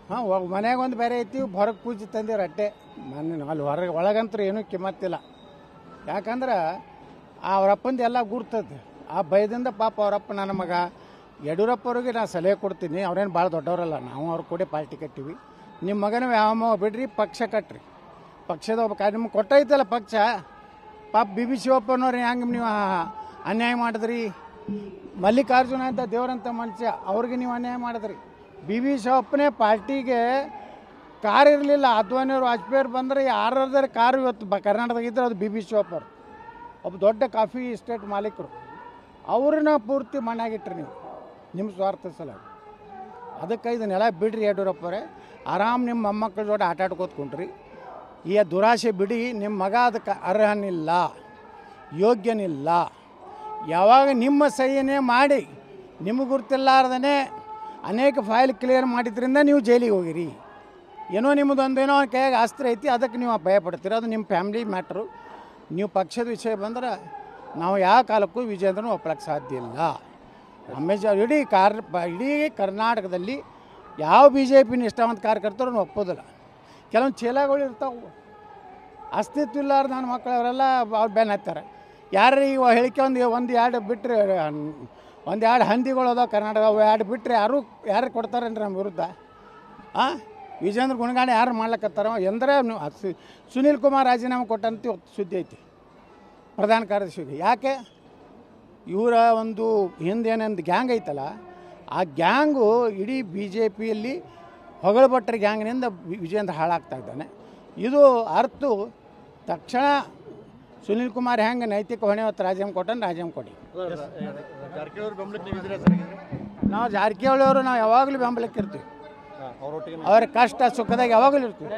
ಹಾಂ ಮನ್ಯಾಗ ಒಂದು ಬೇರೆ ಐತಿ, ಹೊರಗೆ ಪೂಜೆ ತಂದಿವ್ರು ಅಟ್ಟೆ. ಅಲ್ಲಿ ಹೊರಗೆ ಒಳಗಂತೂ ಏನೂ ಕಿಮ್ಮತ್ತಿಲ್ಲ. ಯಾಕಂದ್ರೆ ಅವರಪ್ಪಂದು ಎಲ್ಲ ಗುರ್ತದೆ. ಆ ಭಯದಿಂದ ಪಾಪ ಅವರಪ್ಪ ನನ್ನ ಮಗ ಯಡಿಯೂರಪ್ಪ ಅವ್ರಿಗೆ ನಾನು ಸಲಹೆ ಕೊಡ್ತೀನಿ. ಅವ್ರೇನು ಭಾಳ ದೊಡ್ಡವರಲ್ಲ, ನಾವು ಅವ್ರ ಕೂಡ ಪಾರ್ಟಿ ಕಟ್ಟಿವಿ. ನಿಮ್ಮ ಮಗನ ವ್ಯಾಯಾಮ ಬಿಡ್ರಿ, ಪಕ್ಷ ಕಟ್ರಿ. ಪಕ್ಷದ ನಿಮ್ಗೆ ಕೊಟ್ಟೈತಲ್ಲ ಪಕ್ಷ. ಪಾಪ ಬಿ ಬಿ ಶಿವಪ್ಪನವ್ರು ಹೆಂಗೆ ನೀವು ಅನ್ಯಾಯ ಮಾಡಿದ್ರಿ. ಮಲ್ಲಿಕಾರ್ಜುನ ಅಂತ ದೇವರಂತ ಮನುಷ್ಯ, ಅವ್ರಿಗೆ ನೀವು ಅನ್ಯಾಯ ಮಾಡಿದ್ರಿ. ಬಿ ಬಿ ಶಿವಪ್ಪನೇ ಪಾರ್ಟಿಗೆ ಕಾರ್ ಇರಲಿಲ್ಲ. ಅದ್ವಾನಿಯವರು ವಾಜಪೇಯಿ ಬಂದರೆ ಯಾರ್ಯಾರ ಕಾರು ಇವತ್ತು ಕರ್ನಾಟಕದಾಗ ಇದ್ದರೆ ಅದು ಬಿ ಬಿ ಶಿವಪ್ಪರು, ಒಬ್ಬ ದೊಡ್ಡ ಕಾಫಿ ಎಸ್ಟೇಟ್ ಮಾಲೀಕರು. ಅವ್ರನ್ನ ಪೂರ್ತಿ ಮಣ್ಣಾಗಿಟ್ರಿ ನೀವು ನಿಮ್ಮ ಸ್ವಾರ್ಥ ಸಲ. ಅದಕ್ಕೆ ಇದನ್ನೆಲ್ಲ ಬಿಡ್ರಿ ಯಡಿಯೂರಪ್ಪರೇ. ಆರಾಮ್ ನಿಮ್ಮ ಮೊಮ್ಮಕ್ಕಳ ಜೋಡಿ ಆಟ ಆಡ್ಕೋತ್ಕೊಂಡ್ರಿ. ಈ ದುರಾಸೆ ಬಿಡಿ. ನಿಮ್ಮ ಮಗ ಅದಕ್ಕೆ ಅರ್ಹನಿಲ್ಲ, ಯೋಗ್ಯನಿಲ್ಲ. ಯಾವಾಗ ನಿಮ್ಮ ಸಹಿಯೇ ಮಾಡಿ ನಿಮಗೆ ಗುರ್ತಿಲ್ಲಾರ್ದೇ ಅನೇಕ ಫೈಲ್ ಕ್ಲಿಯರ್ ಮಾಡಿದ್ರಿಂದ ನೀವು ಜೈಲಿಗೆ ಹೋಗಿರಿ. ಏನೋ ನಿಮ್ಮದೊಂದೇನೋ ಕೈಯಾಗ ಅಸ್ತ್ರ ಐತಿ, ಅದಕ್ಕೆ ನೀವು ಭಯ ಪಡ್ತೀರಿ. ಅದು ನಿಮ್ಮ ಫ್ಯಾಮಿಲಿ ಮ್ಯಾಟ್ರು. ನೀವು ಪಕ್ಷದ ವಿಷಯ ಬಂದ್ರೆ ನಾವು ಯಾವ ಕಾಲಕ್ಕೂ ವಿಜೇಂದ್ರನೂ ಒಪ್ಪಳಕ್ಕೆ ಸಾಧ್ಯ ಇಲ್ಲ. ಇಡೀ ಕರ್ನಾಟಕದಲ್ಲಿ ಯಾವ ಬಿ ಜೆ ಪಿ ನಿಷ್ಠಾವಂತ ಕಾರ್ಯಕರ್ತರು ಒಪ್ಪೋದಿಲ್ಲ. ಕೆಲವೊಂದು ಚೇಲಾಗಳು ಇರ್ತಾವೆ, ಅಸ್ತಿತ್ವ ಇಲ್ಲಾರ್ದು ನನ್ನ ಮಕ್ಕಳು ಅವರೆಲ್ಲ ಅವ್ರು ಬೆನ್ನ ಹತ್ತಾರೆ. ಯಾರು ಈಗ ಹೇಳಿಕೆ ಒಂದು ಎರಡು ಬಿಟ್ಟರೆ, ಒಂದು ಎರಡು ಹಂದಿಗಳು ಅದಾವೆ ಕರ್ನಾಟಕ, ಅವು ಎರಡು ಬಿಟ್ಟರೆ ಯಾರು ಕೊಡ್ತಾರೇನ್ರಿ ನಮ್ಮ ವಿರುದ್ಧ? ವಿಜೇಂದ್ರ ಗುಣಗಾನ ಯಾರು ಮಾಡ್ಲಕತ್ತಾರ? ಎಂದರೆ ಸುನೀಲ್ ಕುಮಾರ್ ರಾಜೀನಾಮೆ ಕೊಟ್ಟಂತ ಸುದ್ದಿ ಐತಿ ಪ್ರಧಾನ ಕಾರ್ಯದರ್ಶಿಗೆ. ಯಾಕೆ? ಇವರ ಒಂದು ಹಿಂದೇನೊಂದು ಗ್ಯಾಂಗ್ ಐತಲ್ಲ, ಆ ಗ್ಯಾಂಗು ಇಡೀ ಬಿ ಜೆ ಪಿಯಲ್ಲಿ ಹೊಗಳಭಟ್ರ ಗ್ಯಾಂಗ್ನಿಂದ ವಿಜೇಂದ್ರ ಹಾಳಾಗ್ತಾ ಇದ್ದಾನೆ. ಇದು ಅರ್ಥ ತಕ್ಷಣ ಸುನೀಲ್ ಕುಮಾರ್ ಹೆಂಗೆ ನೈತಿಕ ಹೊಣೆ ಹೊತ್ತು ರಾಜೀನಾಮೆ ಕೊಟ್ಟಂದು ರಾಜೀನಾಮೆ ಕೊಡಿ. ನಾವು ಜಾರಕಿಹೊಳಿ ನಾವು ಯಾವಾಗಲೂ ಬೆಂಬಲಕ್ಕೆ ಇರ್ತೀವಿ. ಅವ್ರ ಕಷ್ಟ ಸುಖದಾಗ ಯಾವಾಗಲೂ ಇರ್ತೀವಿ.